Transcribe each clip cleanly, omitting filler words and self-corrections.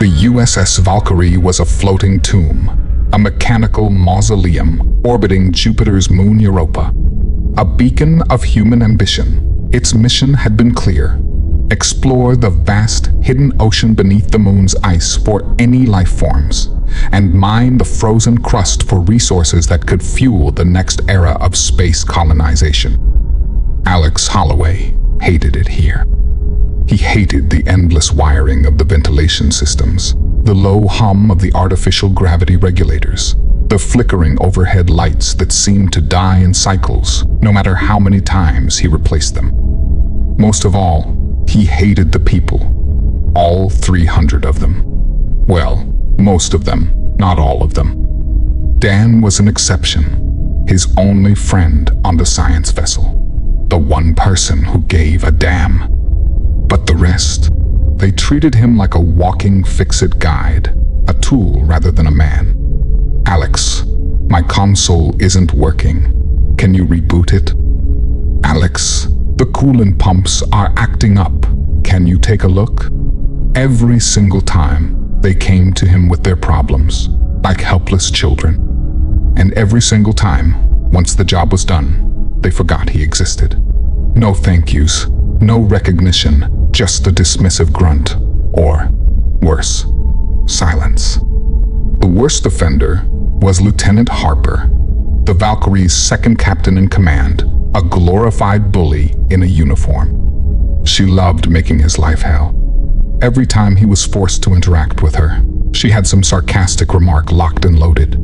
The U.S.S Valkyrie was a floating tomb, a mechanical mausoleum orbiting Jupiter's moon Europa. A beacon of human ambition, its mission had been clear: explore the vast, hidden ocean beneath the moon's ice for any life forms, and mine the frozen crust for resources that could fuel the next era of space colonization. Alex Holloway hated it here. He hated the endless wiring of the ventilation systems, the low hum of the artificial gravity regulators, the flickering overhead lights that seemed to die in cycles, no matter how many times he replaced them. Most of all, he hated the people, all 300 of them. Well, most of them, not all of them. Dan was an exception, his only friend on the science vessel, the one person who gave a damn. But the rest, they treated him like a walking fix-it guide, a tool rather than a man. Alex, my console isn't working. Can you reboot it? Alex, the coolant pumps are acting up. Can you take a look? Every single time, they came to him with their problems, like helpless children. And every single time, once the job was done, they forgot he existed. No thank yous, no recognition, just a dismissive grunt, or, worse, silence. The worst offender was Lieutenant Harper, the Valkyrie's second captain in command, a glorified bully in a uniform. She loved making his life hell. Every time he was forced to interact with her, she had some sarcastic remark locked and loaded.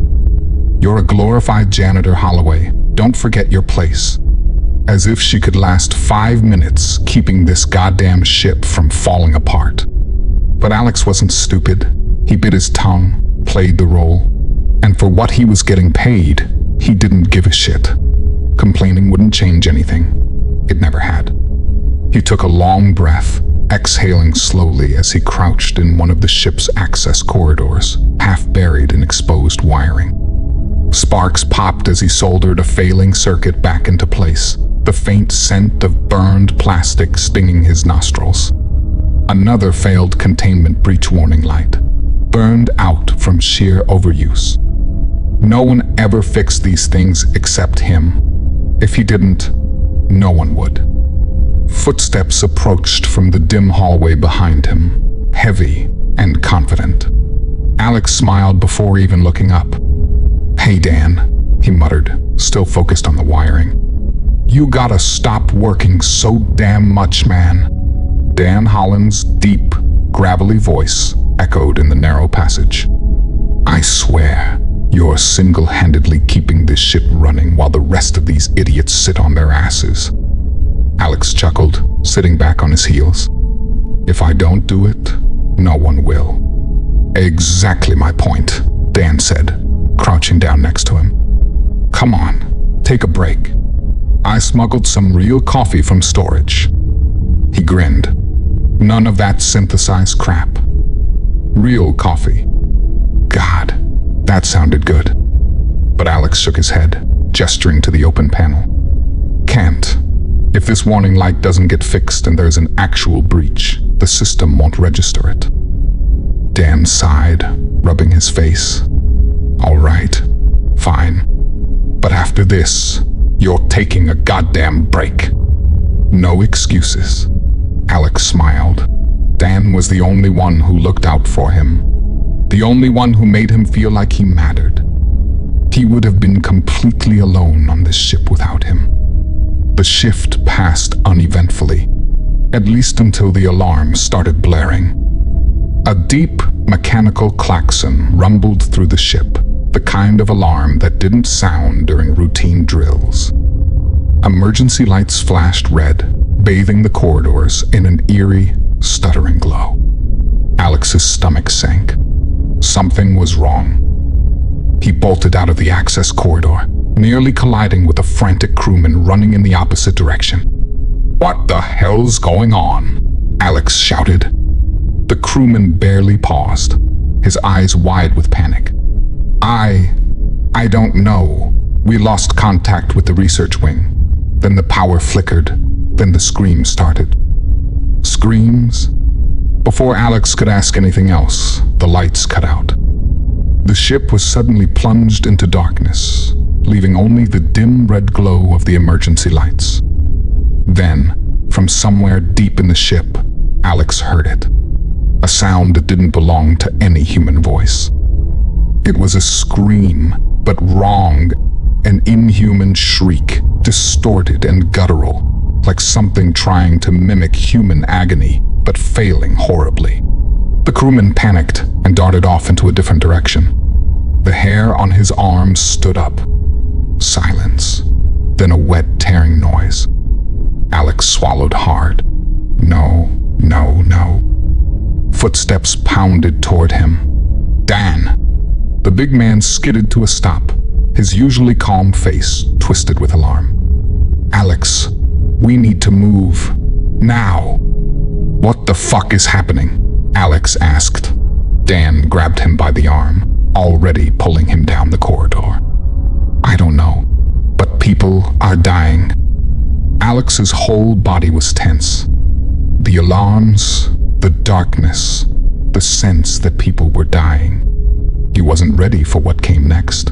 "You're a glorified janitor, Holloway. Don't forget your place." As if she could last 5 minutes keeping this goddamn ship from falling apart. But Alex wasn't stupid. He bit his tongue, played the role, and for what he was getting paid, he didn't give a shit. Complaining wouldn't change anything. It never had. He took a long breath, exhaling slowly as he crouched in one of the ship's access corridors, half buried in exposed wiring. Sparks popped as he soldered a failing circuit back into place, the faint scent of burned plastic stinging his nostrils. Another failed containment breach warning light, burned out from sheer overuse. No one ever fixed these things except him. If he didn't, no one would. Footsteps approached from the dim hallway behind him, heavy and confident. Alex smiled before even looking up. "Hey, Dan," he muttered, still focused on the wiring. "You gotta stop working so damn much, man." Dan Holland's deep, gravelly voice echoed in the narrow passage. "I swear, you're single-handedly keeping this ship running while the rest of these idiots sit on their asses." Alex chuckled, sitting back on his heels. "If I don't do it, no one will." "Exactly my point," Dan said, crouching down next to him. "Come on, take a break. I smuggled some real coffee from storage." He grinned. None of that synthesized crap. Real coffee. God, that sounded good. But Alex shook his head, gesturing to the open panel. "Can't. If this warning light doesn't get fixed and there's an actual breach, the system won't register it." Dan sighed, rubbing his face. "All right, fine. But after this, you're taking a goddamn break. No excuses." Alex smiled. Dan was the only one who looked out for him. The only one who made him feel like he mattered. He would have been completely alone on this ship without him. The shift passed uneventfully, at least until the alarm started blaring. A deep, mechanical klaxon rumbled through the ship, the kind of alarm that didn't sound during routine drills. Emergency lights flashed red, bathing the corridors in an eerie, stuttering glow. Alex's stomach sank. Something was wrong. He bolted out of the access corridor, nearly colliding with a frantic crewman running in the opposite direction. "What the hell's going on?" Alex shouted. The crewman barely paused, his eyes wide with panic. I don't know. We lost contact with the research wing. Then the power flickered. Then the screams started. Screams? Before Alex could ask anything else, the lights cut out. The ship was suddenly plunged into darkness, leaving only the dim red glow of the emergency lights. Then, from somewhere deep in the ship, Alex heard it. A sound that didn't belong to any human voice. It was a scream, but wrong, an inhuman shriek, distorted and guttural, like something trying to mimic human agony, but failing horribly. The crewman panicked and darted off into a different direction. The hair on his arms stood up. Silence, then a wet, tearing noise. Alex swallowed hard. No, no, no. Footsteps pounded toward him. Dan! The big man skidded to a stop, his usually calm face twisted with alarm. Alex, we need to move. Now! What the fuck is happening? Alex asked. Dan grabbed him by the arm, already pulling him down the corridor. I don't know, but people are dying. Alex's whole body was tense. The alarms, the darkness, the sense that people were dying. He wasn't ready for what came next.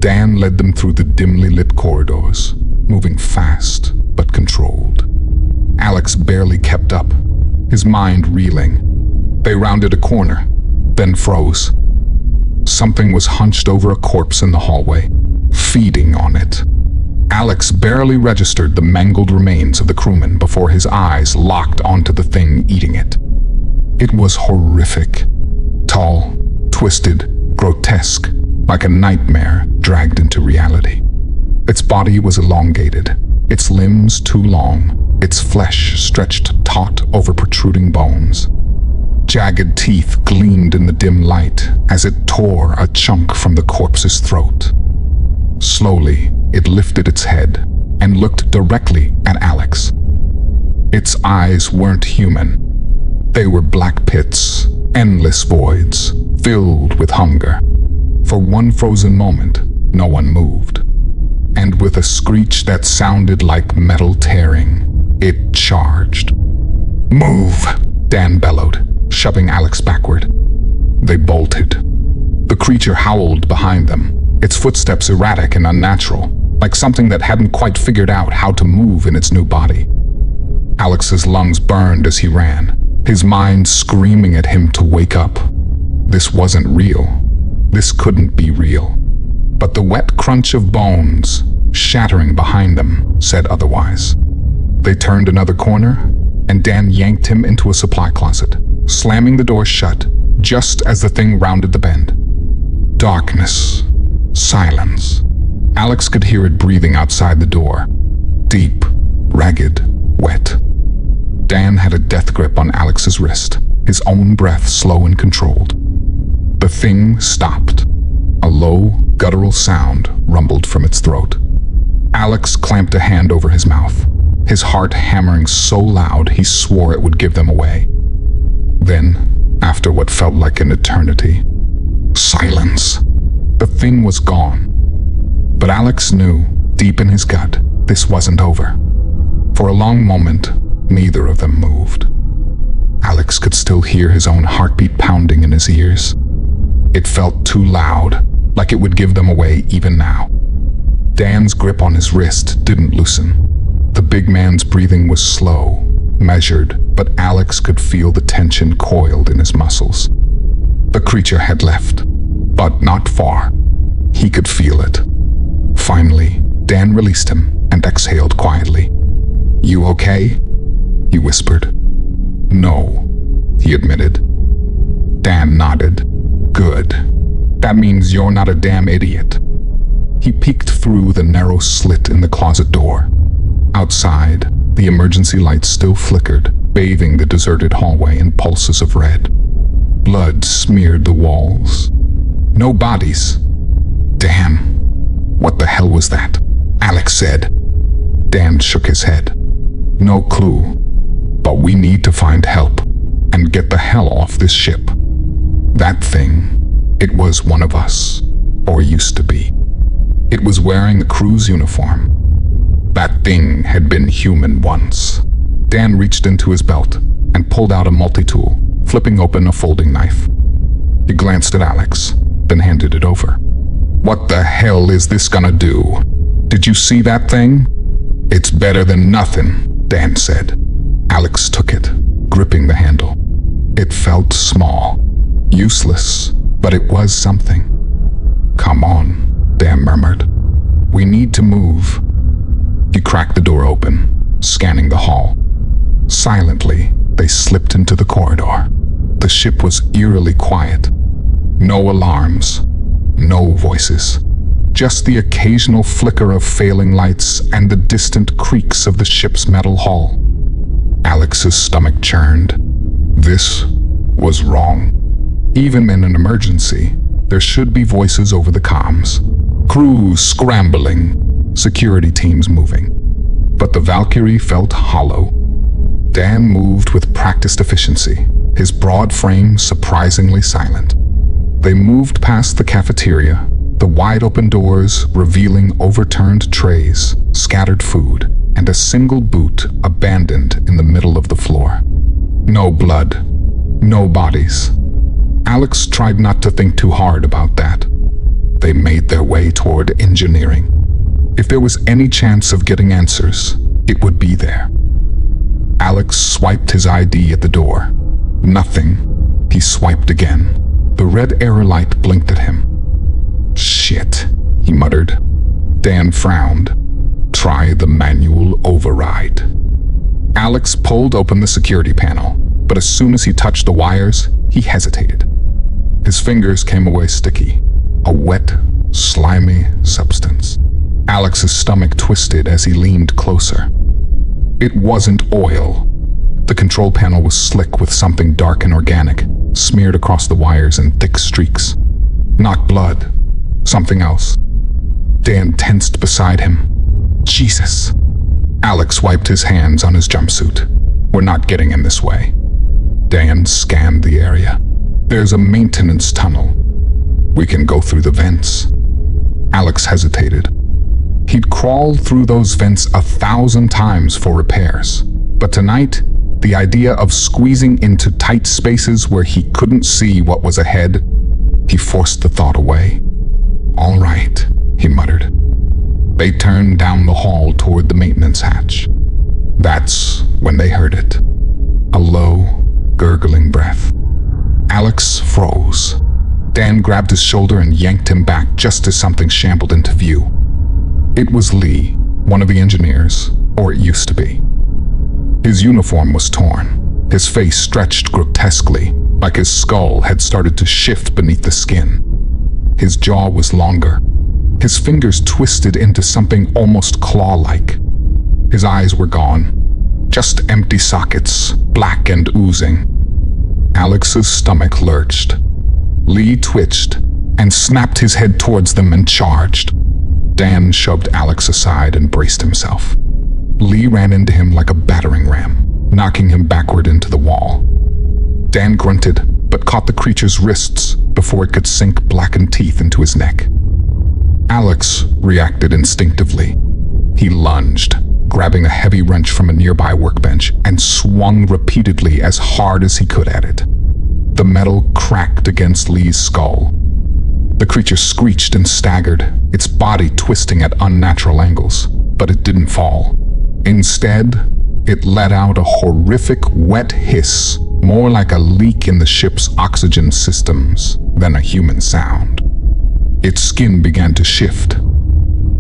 Dan led them through the dimly lit corridors, moving fast but controlled. Alex barely kept up, his mind reeling. They rounded a corner, then froze. Something was hunched over a corpse in the hallway, feeding on it. Alex barely registered the mangled remains of the crewman before his eyes locked onto the thing eating it. It was horrific. Tall, twisted, grotesque, like a nightmare dragged into reality. Its body was elongated, its limbs too long, its flesh stretched taut over protruding bones. Jagged teeth gleamed in the dim light as it tore a chunk from the corpse's throat. Slowly, it lifted its head and looked directly at Alex. Its eyes weren't human. They were black pits, endless voids, filled with hunger. For one frozen moment, no one moved. And with a screech that sounded like metal tearing, it charged. Move, Dan bellowed, shoving Alex backward. They bolted. The creature howled behind them, its footsteps erratic and unnatural, like something that hadn't quite figured out how to move in its new body. Alex's lungs burned as he ran, his mind screaming at him to wake up. This wasn't real. This couldn't be real. But the wet crunch of bones, shattering behind them, said otherwise. They turned another corner, and Dan yanked him into a supply closet, slamming the door shut just as the thing rounded the bend. Darkness. Silence. Alex could hear it breathing outside the door. Deep, ragged, wet. Dan had a death grip on Alex's wrist, his own breath slow and controlled. The thing stopped. A low, guttural sound rumbled from its throat. Alex clamped a hand over his mouth, his heart hammering so loud he swore it would give them away. Then, after what felt like an eternity, silence. The thing was gone. But Alex knew, deep in his gut, this wasn't over. For a long moment, neither of them moved. Alex could still hear his own heartbeat pounding in his ears. It felt too loud, like it would give them away even now. Dan's grip on his wrist didn't loosen. The big man's breathing was slow, measured, but Alex could feel the tension coiled in his muscles. The creature had left, but not far. He could feel it. Finally, Dan released him and exhaled quietly. You okay? He whispered. No, he admitted. Dan nodded. Good. That means you're not a damn idiot. He peeked through the narrow slit in the closet door. Outside, the emergency lights still flickered, bathing the deserted hallway in pulses of red. Blood smeared the walls. No bodies. Damn. What the hell was that? Alex said. Dan shook his head. No clue. But we need to find help and get the hell off this ship. That thing, it was one of us, or used to be. It was wearing a crew's uniform. That thing had been human once. Dan reached into his belt and pulled out a multi-tool, flipping open a folding knife. He glanced at Alex, then handed it over. "What the hell is this gonna do? Did you see that thing?" "It's better than nothing," Dan said. Alex took it, gripping the handle. It felt small, useless, but it was something. "Come on," Dan murmured. "We need to move." He cracked the door open, scanning the hall. Silently, they slipped into the corridor. The ship was eerily quiet. No alarms, no voices. Just the occasional flicker of failing lights and the distant creaks of the ship's metal hull. Alex's stomach churned. This was wrong. Even in an emergency, there should be voices over the comms. Crews scrambling, security teams moving. But the Valkyrie felt hollow. Dan moved with practiced efficiency, his broad frame surprisingly silent. They moved past the cafeteria, the wide-open doors revealing overturned trays, scattered food, and a single boot abandoned in the middle of the floor. No blood, no bodies. Alex tried not to think too hard about that. They made their way toward engineering. If there was any chance of getting answers, it would be there. Alex swiped his ID at the door. Nothing. He swiped again. The red error light blinked at him. "Shit," he muttered. Dan frowned. "Try the manual override." Alex pulled open the security panel, but as soon as he touched the wires, he hesitated. His fingers came away sticky, a wet, slimy substance. Alex's stomach twisted as he leaned closer. It wasn't oil. The control panel was slick with something dark and organic, smeared across the wires in thick streaks. Not blood. Something else. Dan tensed beside him. Jesus. Alex wiped his hands on his jumpsuit. "We're not getting in this way." Dan scanned the area. "There's a maintenance tunnel. We can go through the vents." Alex hesitated. He'd crawled through those vents 1,000 times for repairs, but tonight, the idea of squeezing into tight spaces where he couldn't see what was ahead, he forced the thought away. "All right," he muttered. They turned down the hall toward the maintenance hatch. That's when they heard it. A low, gurgling breath. Alex froze. Dan grabbed his shoulder and yanked him back just as something shambled into view. It was Lee, one of the engineers, or it used to be. His uniform was torn, his face stretched grotesquely, like his skull had started to shift beneath the skin. His jaw was longer, his fingers twisted into something almost claw-like. His eyes were gone, just empty sockets, black and oozing. Alex's stomach lurched. Lee twitched and snapped his head towards them and charged. Dan shoved Alex aside and braced himself. Lee ran into him like a battering ram, knocking him backward into the wall. Dan grunted, but caught the creature's wrists before it could sink blackened teeth into his neck. Alex reacted instinctively. He lunged, grabbing a heavy wrench from a nearby workbench, and swung repeatedly as hard as he could at it. The metal cracked against Lee's skull. The creature screeched and staggered, its body twisting at unnatural angles, but it didn't fall. Instead, it let out a horrific wet hiss, more like a leak in the ship's oxygen systems than a human sound. Its skin began to shift.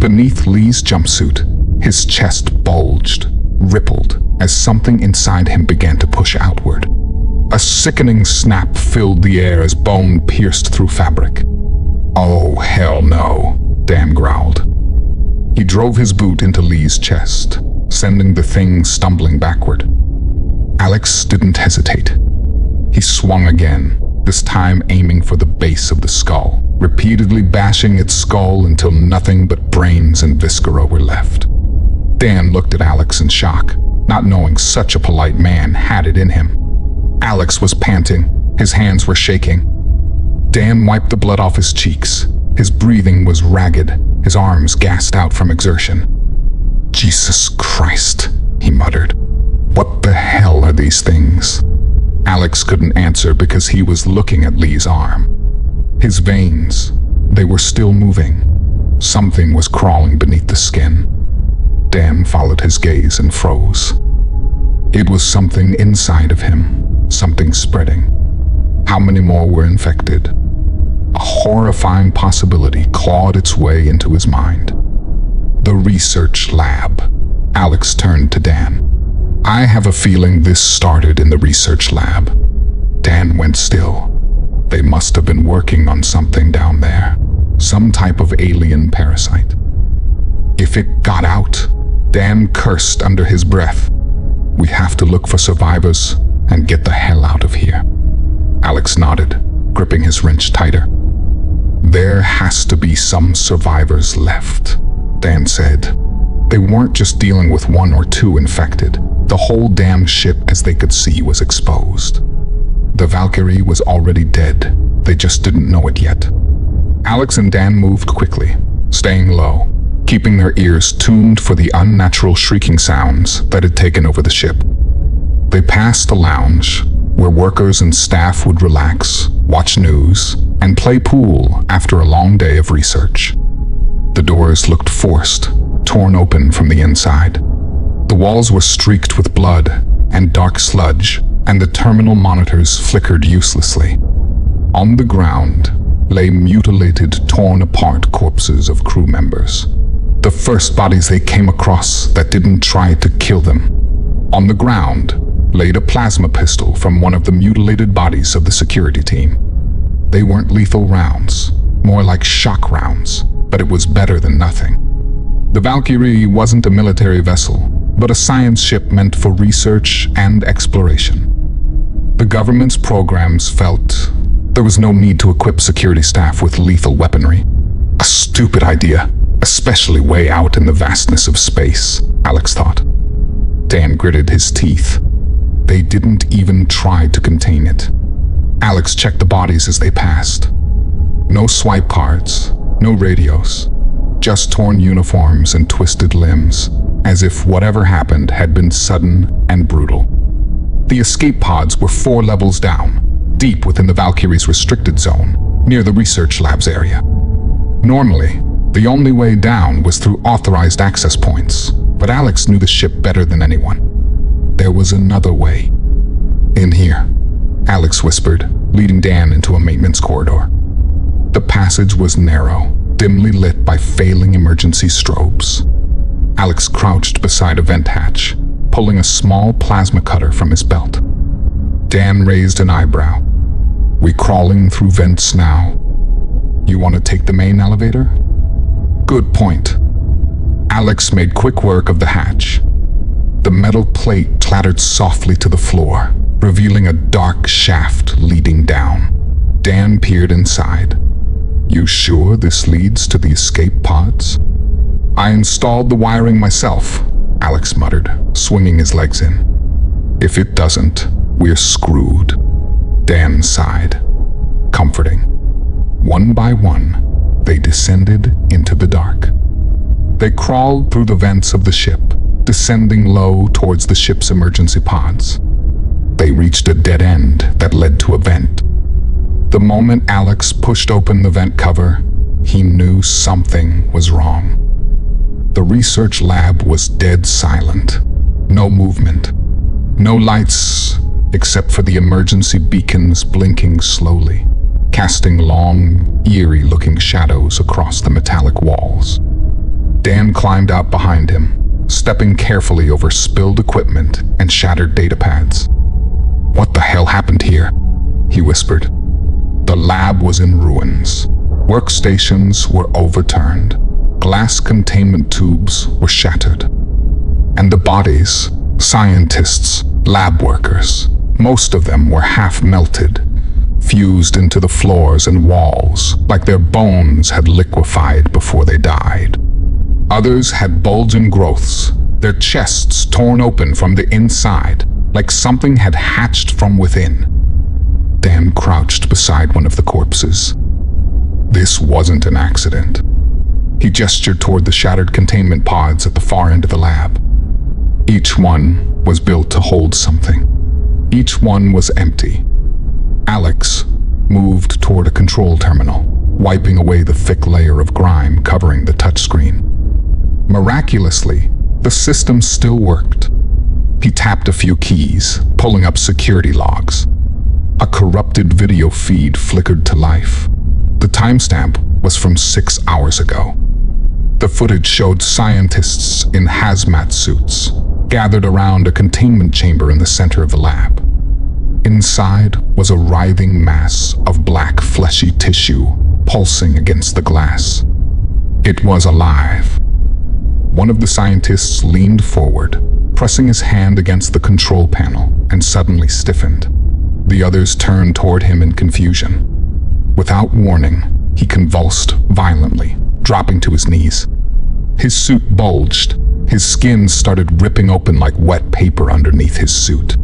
Beneath Lee's jumpsuit, his chest bulged, rippled, as something inside him began to push outward. A sickening snap filled the air as bone pierced through fabric. "Oh, hell no," Dan growled. He drove his boot into Lee's chest, sending the thing stumbling backward. Alex didn't hesitate. He swung again, this time aiming for the base of the skull, repeatedly bashing its skull until nothing but brains and viscera were left. Dan looked at Alex in shock, not knowing such a polite man had it in him. Alex was panting, his hands were shaking. Dan wiped the blood off his cheeks. His breathing was ragged, his arms gassed out from exertion. "Jesus Christ," he muttered. "What the hell are these things?" Alex couldn't answer because he was looking at Lee's arm. His veins, they were still moving. Something was crawling beneath the skin. Dan followed his gaze and froze. It was something inside of him, something spreading. How many more were infected? A horrifying possibility clawed its way into his mind. The research lab. Alex turned to Dan. I have a feeling this started in the research lab. Dan went still. They must have been working on something down there. Some type of alien parasite. If it got out, Dan cursed under his breath. We have to look for survivors and get the hell out of here. Alex nodded, gripping his wrench tighter. There has to be some survivors left, Dan said. They weren't just dealing with 1 or 2 infected. The whole damn ship, as they could see, was exposed. The Valkyrie was already dead. They just didn't know it yet. Alex and Dan moved quickly, staying low, keeping their ears tuned for the unnatural shrieking sounds that had taken over the ship. They passed the lounge, where workers and staff would relax, watch news, and play pool after a long day of research. The doors looked forced, torn open from the inside. The walls were streaked with blood and dark sludge, and the terminal monitors flickered uselessly. On the ground lay mutilated, torn apart corpses of crew members. The first bodies they came across that didn't try to kill them. On the ground laid a plasma pistol from one of the mutilated bodies of the security team. They weren't lethal rounds, more like shock rounds, but it was better than nothing. The Valkyrie wasn't a military vessel, but a science ship meant for research and exploration. The government's programs felt there was no need to equip security staff with lethal weaponry. A stupid idea, especially way out in the vastness of space, Alex thought. Dan gritted his teeth. They didn't even try to contain it. Alex checked the bodies as they passed. No swipe cards, no radios, just torn uniforms and twisted limbs, as if whatever happened had been sudden and brutal. The escape pods were 4 levels down, deep within the Valkyrie's restricted zone, near the research labs area. Normally, the only way down was through authorized access points, but Alex knew the ship better than anyone. There was another way. In here, Alex whispered, leading Dan into a maintenance corridor. The passage was narrow, dimly lit by failing emergency strobes. Alex crouched beside a vent hatch, pulling a small plasma cutter from his belt. Dan raised an eyebrow. We crawling through vents now. You want to take the main elevator? Good point. Alex made quick work of the hatch. The metal plate clattered softly to the floor, revealing a dark shaft leading down. Dan peered inside. You sure this leads to the escape pods? I installed the wiring myself, Alex muttered, swinging his legs in. If it doesn't, we're screwed. Dan sighed, comforting. One by one, they descended into the dark. They crawled through the vents of the ship, descending low towards the ship's emergency pods. They reached a dead end that led to a vent. The moment Alex pushed open the vent cover, he knew something was wrong. The research lab was dead silent. No movement. No lights except for the emergency beacons blinking slowly, casting long, eerie-looking shadows across the metallic walls. Dan climbed out behind him, stepping carefully over spilled equipment and shattered data pads. What the hell happened here? He whispered. The lab was in ruins. Workstations were overturned. Glass containment tubes were shattered. And the bodies, scientists, lab workers, most of them were half melted, fused into the floors and walls like their bones had liquefied before they died. Others had bulging growths, their chests torn open from the inside like something had hatched from within. Dan crouched beside one of the corpses. This wasn't an accident. He gestured toward the shattered containment pods at the far end of the lab. Each one was built to hold something. Each one was empty. Alex moved toward a control terminal, wiping away the thick layer of grime covering the touchscreen. Miraculously, the system still worked. He tapped a few keys, pulling up security logs. A corrupted video feed flickered to life. The timestamp was from 6 hours ago. The footage showed scientists in hazmat suits gathered around a containment chamber in the center of the lab. Inside was a writhing mass of black fleshy tissue pulsing against the glass. It was alive. One of the scientists leaned forward, pressing his hand against the control panel, and suddenly stiffened. The others turned toward him in confusion. Without warning, he convulsed violently, dropping to his knees. His suit bulged. His skin started ripping open like wet paper underneath his suit.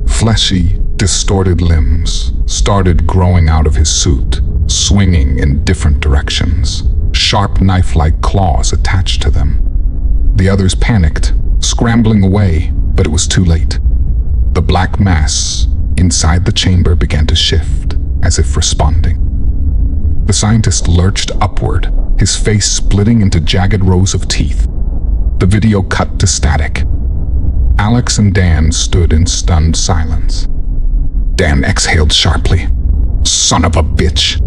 Fleshy, distorted limbs started growing out of his suit, swinging in different directions, sharp knife-like claws attached to them. The others panicked, scrambling away, but it was too late. The black mass inside the chamber began to shift, as if responding. The scientist lurched upward, his face splitting into jagged rows of teeth. The video cut to static. Alex and Dan stood in stunned silence. Dan exhaled sharply. Son of a bitch.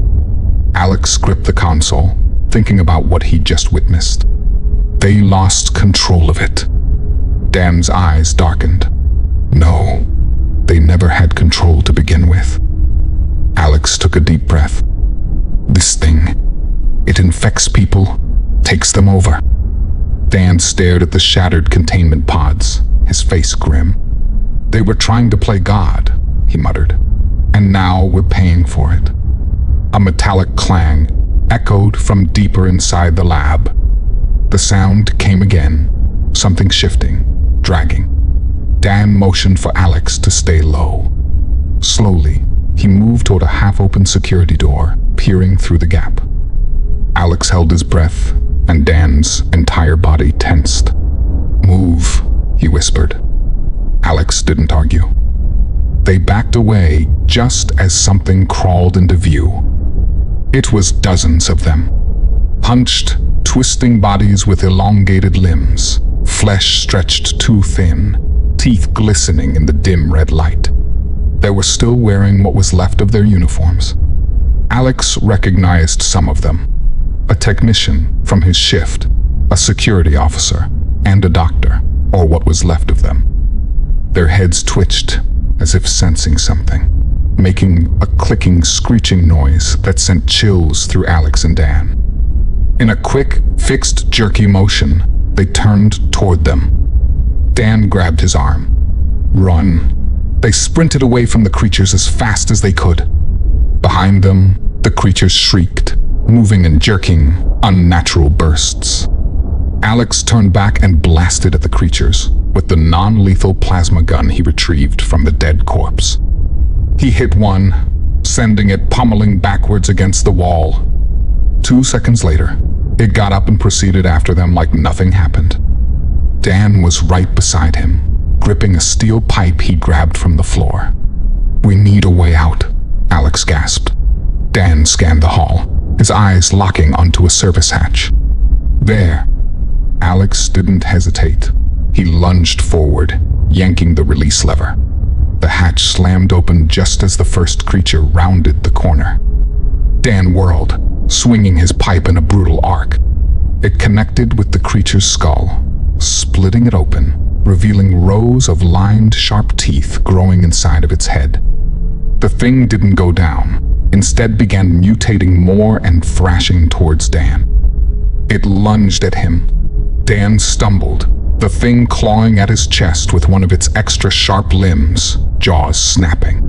Alex gripped the console, thinking about what he'd just witnessed. They lost control of it. Dan's eyes darkened. No, they never had control to begin with. Alex took a deep breath. This thing, it infects people, takes them over. Dan stared at the shattered containment pods, his face grim. They were trying to play God, he muttered, and now we're paying for it. A metallic clang echoed from deeper inside the lab. The sound came again, something shifting, dragging. Dan motioned for Alex to stay low. Slowly, he moved toward a half-open security door, peering through the gap. Alex held his breath, and Dan's entire body tensed. Move, he whispered. Alex didn't argue. They backed away just as something crawled into view. It was dozens of them. Hunched, twisting bodies with elongated limbs, flesh stretched too thin, teeth glistening in the dim red light. They were still wearing what was left of their uniforms. Alex recognized some of them. A technician from his shift, a security officer, and a doctor, or what was left of them. Their heads twitched, as if sensing something, making a clicking, screeching noise that sent chills through Alex and Dan. In a quick, fixed, jerky motion, they turned toward them. Dan grabbed his arm. Run. They sprinted away from the creatures as fast as they could. Behind them, the creatures shrieked, moving in jerking, unnatural bursts. Alex turned back and blasted at the creatures with the non-lethal plasma gun he retrieved from the dead corpse. He hit one, sending it pummeling backwards against the wall. 2 seconds later, it got up and proceeded after them like nothing happened. Dan was right beside him, gripping a steel pipe he grabbed from the floor. We need a way out, Alex gasped. Dan scanned the hall, his eyes locking onto a service hatch. There. Alex didn't hesitate. He lunged forward, yanking the release lever. The hatch slammed open just as the first creature rounded the corner. Dan whirled, swinging his pipe in a brutal arc. It connected with the creature's skull, splitting it open, revealing rows of lined, sharp teeth growing inside of its head. The thing didn't go down, instead began mutating more and thrashing towards Dan. It lunged at him. Dan stumbled, the thing clawing at his chest with one of its extra sharp limbs, jaws snapping.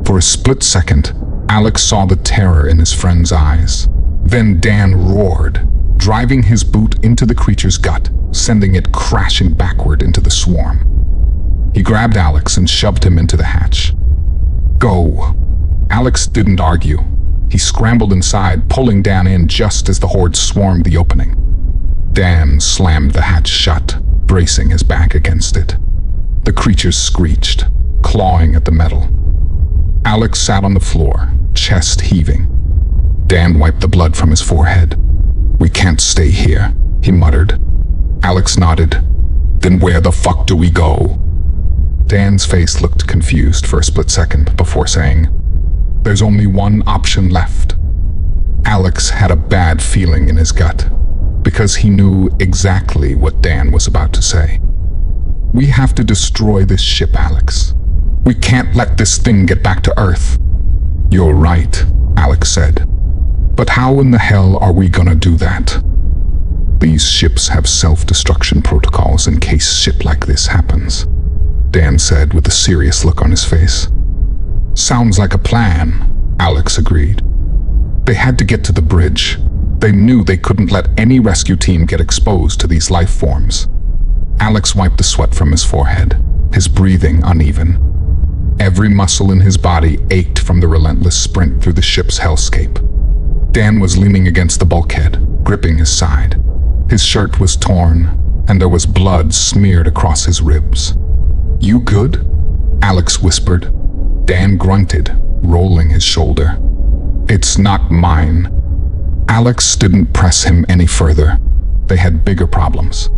For a split second, Alex saw the terror in his friend's eyes. Then Dan roared, driving his boot into the creature's gut, sending it crashing backward into the swarm. He grabbed Alex and shoved him into the hatch. Go. Alex didn't argue. He scrambled inside, pulling Dan in just as the horde swarmed the opening. Dan slammed the hatch shut, bracing his back against it. The creatures screeched, clawing at the metal. Alex sat on the floor, chest heaving. Dan wiped the blood from his forehead. "We can't stay here," he muttered. Alex nodded. "Then where the fuck do we go?" Dan's face looked confused for a split second before saying, "There's only one option left." Alex had a bad feeling in his gut, because he knew exactly what Dan was about to say. "We have to destroy this ship, Alex. We can't let this thing get back to Earth." "You're right," Alex said. "But how in the hell are we gonna do that? These ships have self-destruction protocols in case shit like this happens," Dan said with a serious look on his face. "Sounds like a plan," Alex agreed. They had to get to the bridge. They knew they couldn't let any rescue team get exposed to these life forms. Alex wiped the sweat from his forehead, his breathing uneven. Every muscle in his body ached from the relentless sprint through the ship's hellscape. Dan was leaning against the bulkhead, gripping his side. His shirt was torn, and there was blood smeared across his ribs. "You good?" Alex whispered. Dan grunted, rolling his shoulder. "It's not mine." Alex didn't press him any further. They had bigger problems.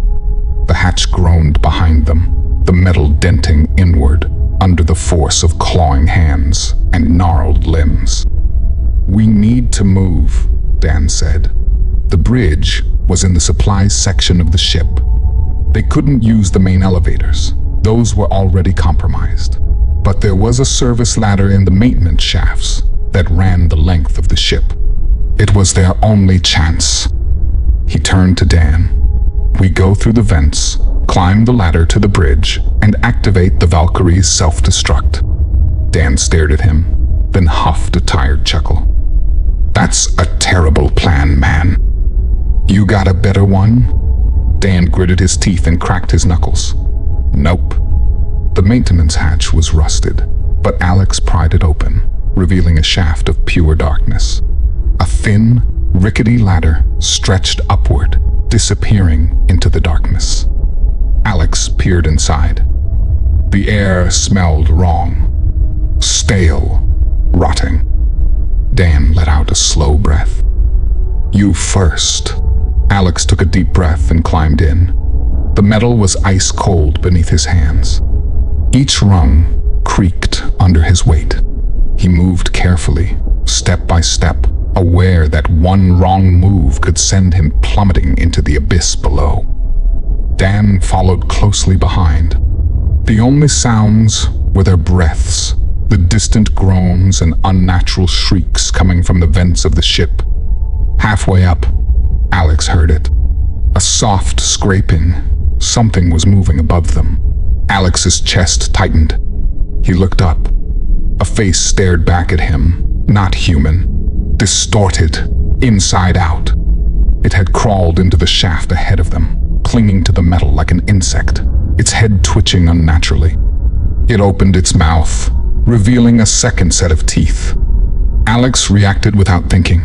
The hatch groaned behind them, the metal denting inward under the force of clawing hands and gnarled limbs. "We need to move," Dan said. The bridge was in the supplies section of the ship. They couldn't use the main elevators. Those were already compromised. But there was a service ladder in the maintenance shafts that ran the length of the ship. It was their only chance. He turned to Dan. "We go through the vents, climb the ladder to the bridge, and activate the Valkyrie's self-destruct." Dan stared at him, then huffed a tired chuckle. "That's a terrible plan, man." "You got a better one?" Dan gritted his teeth and cracked his knuckles. "Nope." The maintenance hatch was rusted, but Alex pried it open, revealing a shaft of pure darkness. A thin, rickety ladder stretched upward, disappearing into the darkness. Alex peered inside. The air smelled wrong. Stale, rotting. Dan let out a slow breath. "You first." Alex took a deep breath and climbed in. The metal was ice cold beneath his hands. Each rung creaked under his weight. He moved carefully, step by step, aware that one wrong move could send him plummeting into the abyss below. Dan followed closely behind. The only sounds were their breaths, the distant groans and unnatural shrieks coming from the vents of the ship. Halfway up, Alex heard it. A soft scraping. Something was moving above them. Alex's chest tightened. He looked up. A face stared back at him, not human. Distorted, inside out. It had crawled into the shaft ahead of them, clinging to the metal like an insect, its head twitching unnaturally. It opened its mouth, revealing a second set of teeth. Alex reacted without thinking.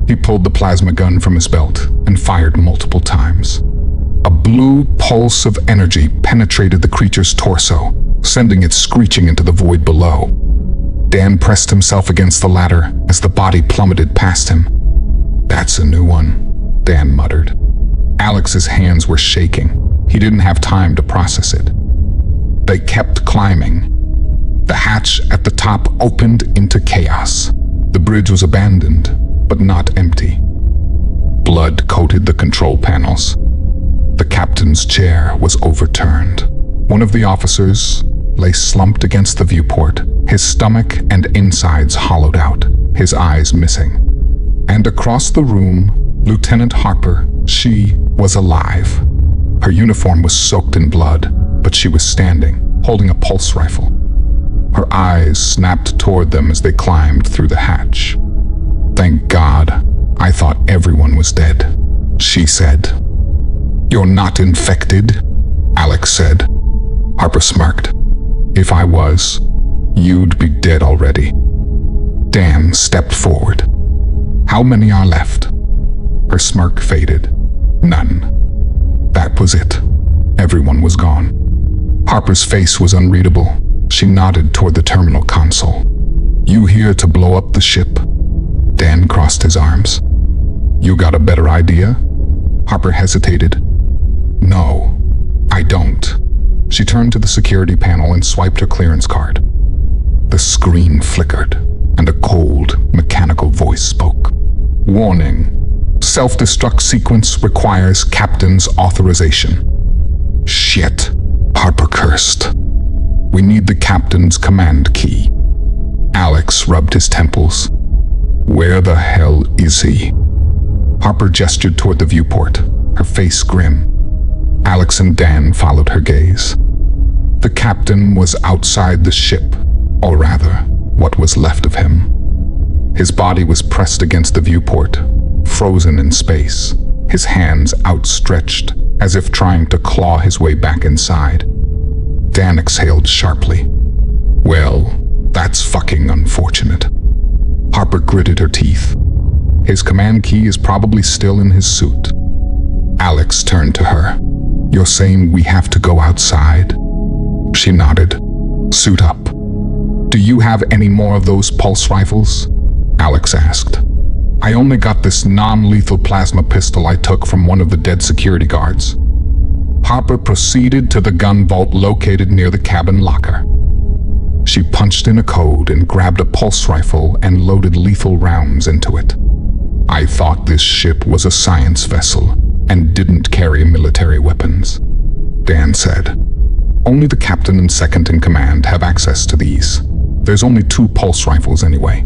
He pulled the plasma gun from his belt and fired multiple times. A blue pulse of energy penetrated the creature's torso, sending it screeching into the void below. Dan pressed himself against the ladder as the body plummeted past him. "That's a new one," Dan muttered. Alex's hands were shaking. He didn't have time to process it. They kept climbing. The hatch at the top opened into chaos. The bridge was abandoned, but not empty. Blood coated the control panels. The captain's chair was overturned. One of the officers lay slumped against the viewport, his stomach and insides hollowed out, his eyes missing. And across the room, Lieutenant Harper, she was alive. Her uniform was soaked in blood, but she was standing, holding a pulse rifle. Her eyes snapped toward them as they climbed through the hatch. "Thank God, I thought everyone was dead," she said. "You're not infected?" Alex said. Harper smirked. "If I was, you'd be dead already." Dan stepped forward. "How many are left?" Her smirk faded. "None." That was it. Everyone was gone. Harper's face was unreadable. She nodded toward the terminal console. "You here to blow up the ship?" Dan crossed his arms. "You got a better idea?" Harper hesitated. "No, I don't." She turned to the security panel and swiped her clearance card. The screen flickered, and a cold, mechanical voice spoke. "Warning. Self-destruct sequence requires captain's authorization." "Shit," Harper cursed. "We need the captain's command key." Alex rubbed his temples. "Where the hell is he?" Harper gestured toward the viewport, her face grim. Alex and Dan followed her gaze. The captain was outside the ship, or rather, what was left of him. His body was pressed against the viewport, frozen in space, his hands outstretched as if trying to claw his way back inside. Dan exhaled sharply. "Well, that's fucking unfortunate." Harper gritted her teeth. "His command key is probably still in his suit." Alex turned to her. "You're saying we have to go outside?" She nodded. "Suit up." "Do you have any more of those pulse rifles?" Alex asked. "I only got this non-lethal plasma pistol I took from one of the dead security guards." Harper proceeded to the gun vault located near the cabin locker. She punched in a code and grabbed a pulse rifle and loaded lethal rounds into it. "I thought this ship was a science vessel and didn't carry military weapons," Dan said. "Only the captain and second in command have access to these. There's only 2 pulse rifles anyway,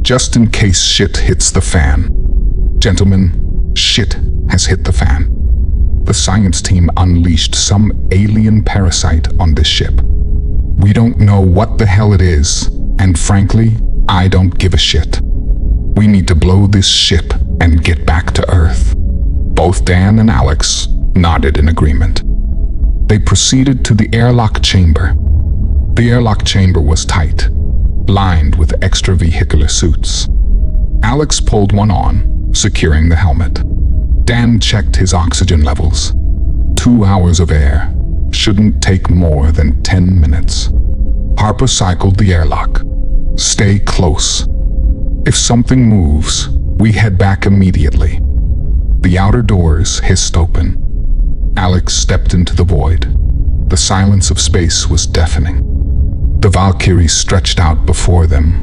just in case shit hits the fan." "Gentlemen, shit has hit the fan. The science team unleashed some alien parasite on this ship. We don't know what the hell it is, and frankly, I don't give a shit. We need to blow this ship and get back to Earth." Both Dan and Alex nodded in agreement. They proceeded to the airlock chamber. The airlock chamber was tight, lined with extravehicular suits. Alex pulled one on, securing the helmet. Dan checked his oxygen levels. 2 hours of air shouldn't take more than 10 minutes. Harper cycled the airlock. "Stay close. If something moves, we head back immediately." The outer doors hissed open. Alex stepped into the void. The silence of space was deafening. The Valkyrie stretched out before them,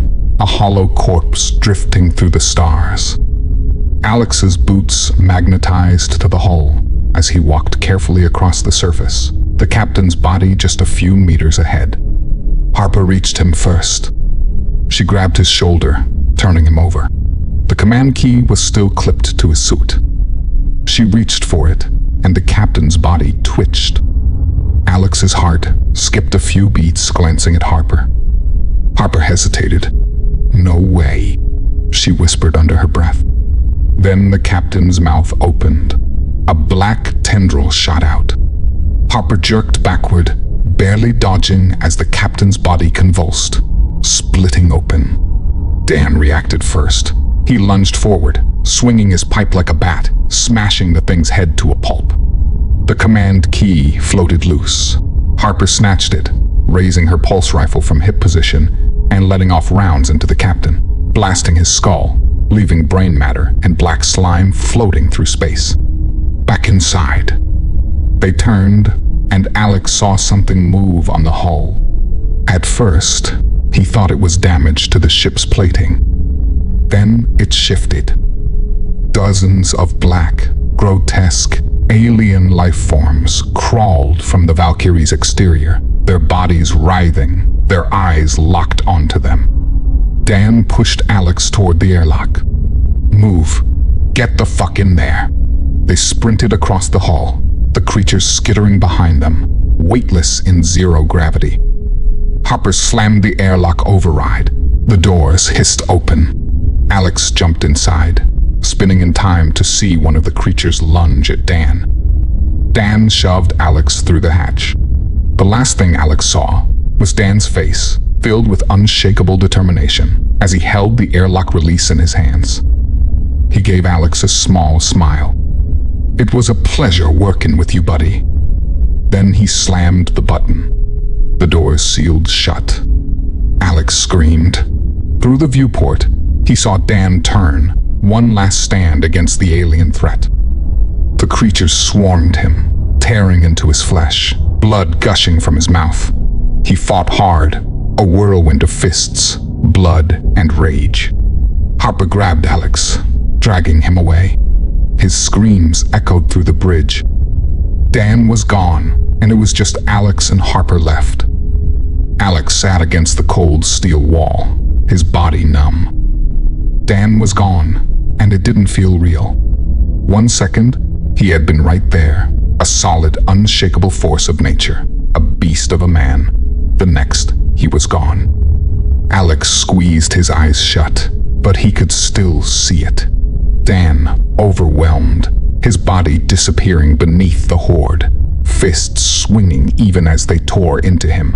a hollow corpse drifting through the stars. Alex's boots magnetized to the hull as he walked carefully across the surface, the captain's body just a few meters ahead. Harper reached him first. She grabbed his shoulder, turning him over. The command key was still clipped to his suit. She reached for it, and the captain's body twitched. Alex's heart skipped a few beats, glancing at Harper. Harper hesitated. "No way," she whispered under her breath. Then the captain's mouth opened. A black tendril shot out. Harper jerked backward, barely dodging as the captain's body convulsed, splitting open. Dan reacted first. He lunged forward, swinging his pipe like a bat, smashing the thing's head to a pulp. The command key floated loose. Harper snatched it, raising her pulse rifle from hip position and letting off rounds into the captain, blasting his skull, leaving brain matter and black slime floating through space. Back inside. They turned, and Alex saw something move on the hull. At first, he thought it was damage to the ship's plating. Then it shifted. Dozens of black, grotesque, alien life forms crawled from the Valkyrie's exterior, their bodies writhing, their eyes locked onto them. Dan pushed Alex toward the airlock. "Move. Get the fuck in there." They sprinted across the hull, the creatures skittering behind them, weightless in zero gravity. Harper slammed the airlock override. The doors hissed open. Alex jumped inside, spinning in time to see one of the creatures lunge at Dan. Dan shoved Alex through the hatch. The last thing Alex saw was Dan's face, filled with unshakable determination, as he held the airlock release in his hands. He gave Alex a small smile. "It was a pleasure working with you, buddy." Then he slammed the button. The doors sealed shut. Alex screamed. Through the viewport, he saw Dan turn, one last stand against the alien threat. The creatures swarmed him, tearing into his flesh, blood gushing from his mouth. He fought hard, a whirlwind of fists, blood, and rage. Harper grabbed Alex, dragging him away. His screams echoed through the bridge. Dan was gone, and it was just Alex and Harper left. Alex sat against the cold steel wall, his body numb. Dan was gone, and it didn't feel real. 1 second, he had been right there, a solid, unshakable force of nature, a beast of a man. The next, he was gone. Alex squeezed his eyes shut, but he could still see it. Dan, overwhelmed, his body disappearing beneath the horde, fists swinging even as they tore into him,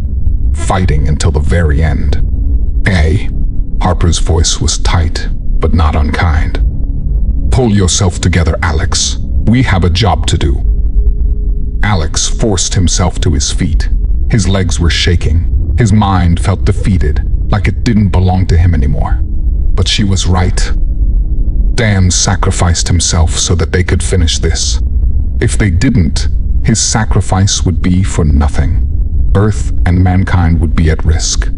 fighting until the very end. "Hey," Harper's voice was tight, but not unkind. "Pull yourself together, Alex. We have a job to do." Alex forced himself to his feet. His legs were shaking. His mind felt defeated, like it didn't belong to him anymore. But she was right. Dan sacrificed himself so that they could finish this. If they didn't, his sacrifice would be for nothing. Earth and mankind would be at risk.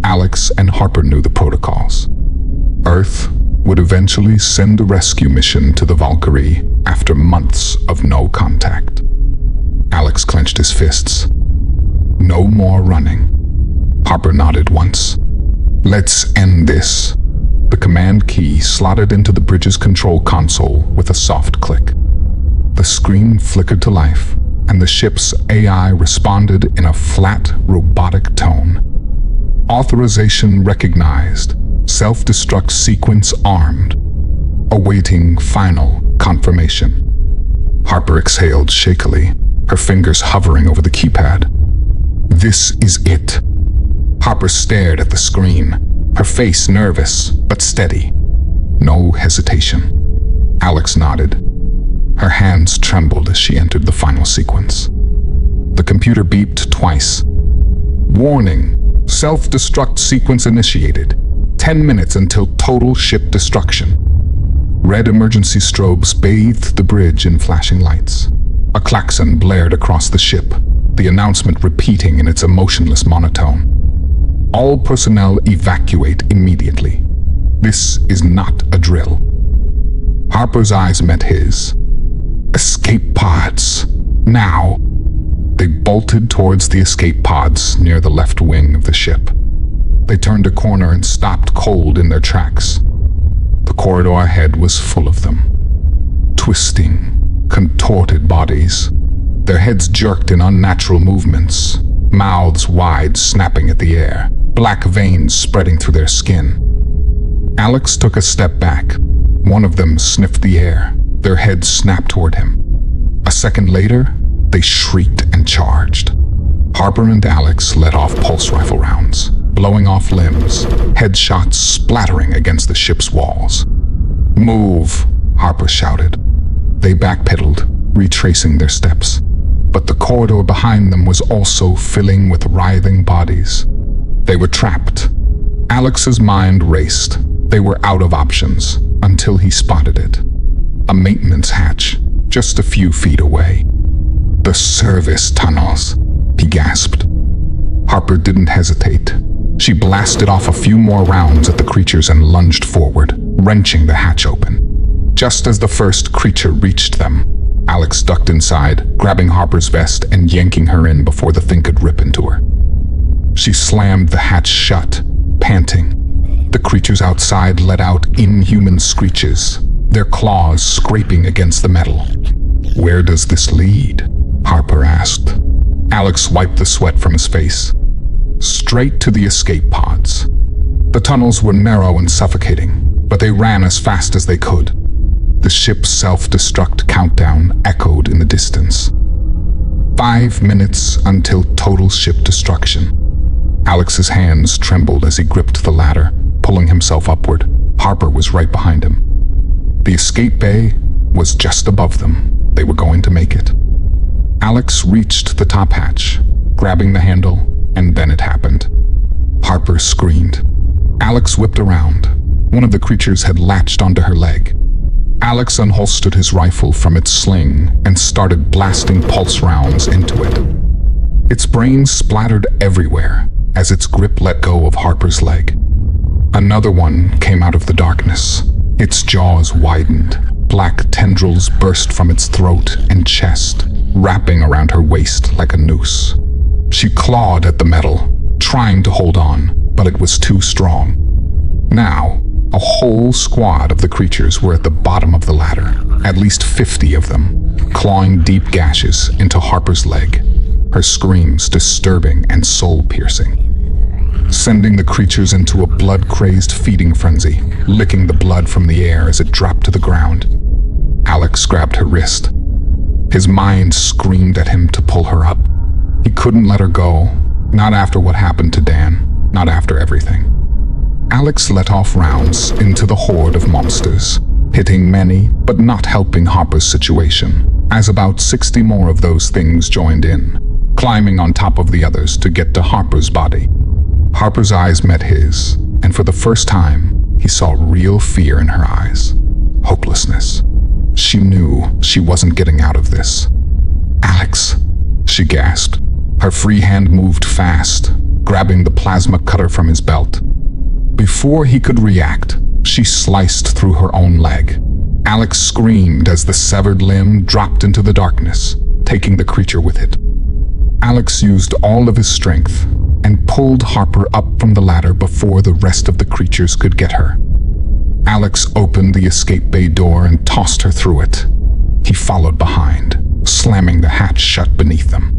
Alex and Harper knew the protocols. Earth would eventually send a rescue mission to the Valkyrie after months of no contact. Alex clenched his fists. No more running. Harper nodded once. "Let's end this." The command key slotted into the bridge's control console with a soft click. The screen flickered to life, and the ship's AI responded in a flat, robotic tone. Authorization recognized. Self-destruct sequence armed. Awaiting final confirmation. Harper exhaled shakily, her fingers hovering over the keypad. This is it. Harper stared at the screen, her face nervous but steady. No hesitation. Alex nodded. Her hands trembled as she entered the final sequence. The computer beeped twice. "Warning. Self-destruct sequence initiated. 10 minutes until total ship destruction." Red emergency strobes bathed the bridge in flashing lights. A klaxon blared across the ship, the announcement repeating in its emotionless monotone. "All personnel evacuate immediately. This is not a drill." Harper's eyes met his. "Escape pods. Now." They bolted towards the escape pods near the left wing of the ship. They turned a corner and stopped cold in their tracks. The corridor ahead was full of them. Twisting, contorted bodies. Their heads jerked in unnatural movements, mouths wide, snapping at the air, black veins spreading through their skin. Alex took a step back. One of them sniffed the air, their heads snapped toward him. A second later, they shrieked and charged. Harper and Alex let off pulse rifle rounds, blowing off limbs, headshots splattering against the ship's walls. "Move," Harper shouted. They backpedaled, retracing their steps. But the corridor behind them was also filling with writhing bodies. They were trapped. Alex's mind raced. They were out of options until he spotted it. A maintenance hatch, just a few feet away. "The service tunnels," he gasped. Harper didn't hesitate. She blasted off a few more rounds at the creatures and lunged forward, wrenching the hatch open. Just as the first creature reached them, Alex ducked inside, grabbing Harper's vest and yanking her in before the thing could rip into her. She slammed the hatch shut, panting. The creatures outside let out inhuman screeches, their claws scraping against the metal. "Where does this lead?" Harper asked. Alex wiped the sweat from his face. "Straight to the escape pods." The tunnels were narrow and suffocating, but they ran as fast as they could. The ship's self-destruct countdown echoed in the distance. 5 minutes until total ship destruction. Alex's hands trembled as he gripped the ladder, pulling himself upward. Harper was right behind him. The escape bay was just above them. They were going to make it. Alex reached the top hatch. Grabbing the handle, And then it happened. Harper screamed. Alex whipped around. One of the creatures had latched onto her leg. Alex unholstered his rifle from its sling and started blasting pulse rounds into it. Its brains splattered everywhere as its grip let go of Harper's leg. Another one came out of the darkness. Its jaws widened. Black tendrils burst from its throat and chest, wrapping around her waist like a noose. She clawed at the metal, trying to hold on, but it was too strong. Now, a whole squad of the creatures were at the bottom of the ladder, at least 50 of them, clawing deep gashes into Harper's leg, her screams disturbing and soul-piercing, sending the creatures into a blood-crazed feeding frenzy, licking the blood from the air as it dropped to the ground. Alex grabbed her wrist. His mind screamed at him to pull her up. He couldn't let her go, not after what happened to Dan, not after everything. Alex let off rounds into the horde of monsters, hitting many but not helping Harper's situation, as about 60 more of those things joined in, climbing on top of the others to get to Harper's body. Harper's eyes met his, and for the first time, he saw real fear in her eyes. Hopelessness. She knew she wasn't getting out of this. "Alex," she gasped. Her free hand moved fast, grabbing the plasma cutter from his belt. Before he could react, she sliced through her own leg. Alex screamed as the severed limb dropped into the darkness, taking the creature with it. Alex used all of his strength and pulled Harper up from the ladder before the rest of the creatures could get her. Alex opened the escape bay door and tossed her through it. He followed behind, slamming the hatch shut beneath them.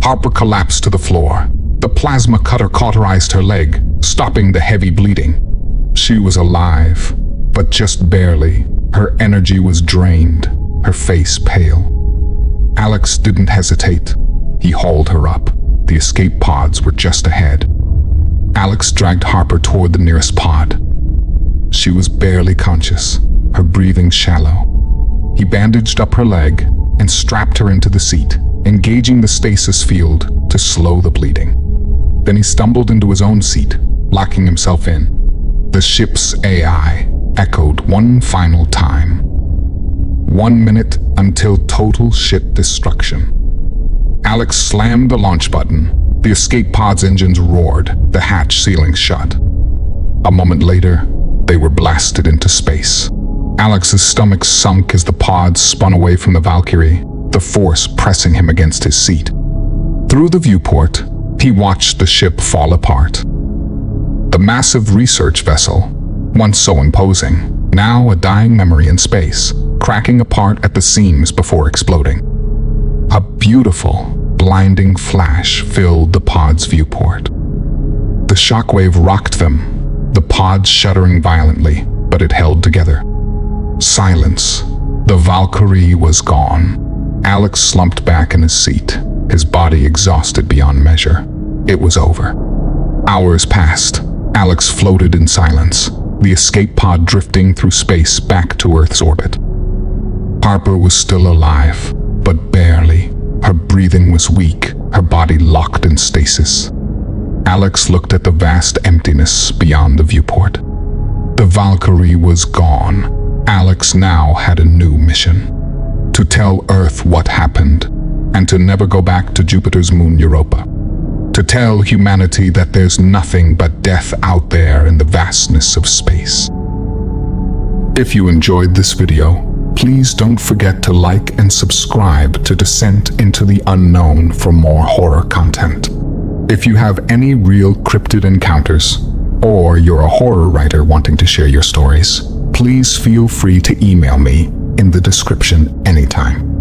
Harper collapsed to the floor. The plasma cutter cauterized her leg, stopping the heavy bleeding. She was alive, but just barely. Her energy was drained, her face pale. Alex didn't hesitate. He hauled her up. The escape pods were just ahead. Alex dragged Harper toward the nearest pod. She was barely conscious, her breathing shallow. He bandaged up her leg and strapped her into the seat, engaging the stasis field to slow the bleeding. Then he stumbled into his own seat, locking himself in. The ship's AI echoed one final time. 1 minute until total ship destruction. Alex slammed the launch button. The escape pod's engines roared, the hatch sealing shut. A moment later, they were blasted into space. Alex's stomach sunk as the pod spun away from the Valkyrie, the force pressing him against his seat. Through the viewport, he watched the ship fall apart. The massive research vessel, once so imposing, now a dying memory in space, cracking apart at the seams before exploding. A beautiful, blinding flash filled the pod's viewport. The shockwave rocked them, the pod shuddering violently, but it held together. Silence. The Valkyrie was gone. Alex slumped back in his seat, his body exhausted beyond measure. It was over. Hours passed. Alex floated in silence, the escape pod drifting through space back to Earth's orbit. Harper was still alive, but barely. Her breathing was weak, her body locked in stasis. Alex looked at the vast emptiness beyond the viewport. The Valkyrie was gone. Alex now had a new mission: to tell Earth what happened, and to never go back to Jupiter's moon Europa. To tell humanity that there's nothing but death out there in the vastness of space. If you enjoyed this video, please don't forget to like and subscribe to Descent into the Unknown for more horror content. If you have any real cryptid encounters, or you're a horror writer wanting to share your stories, please feel free to email me in the description anytime.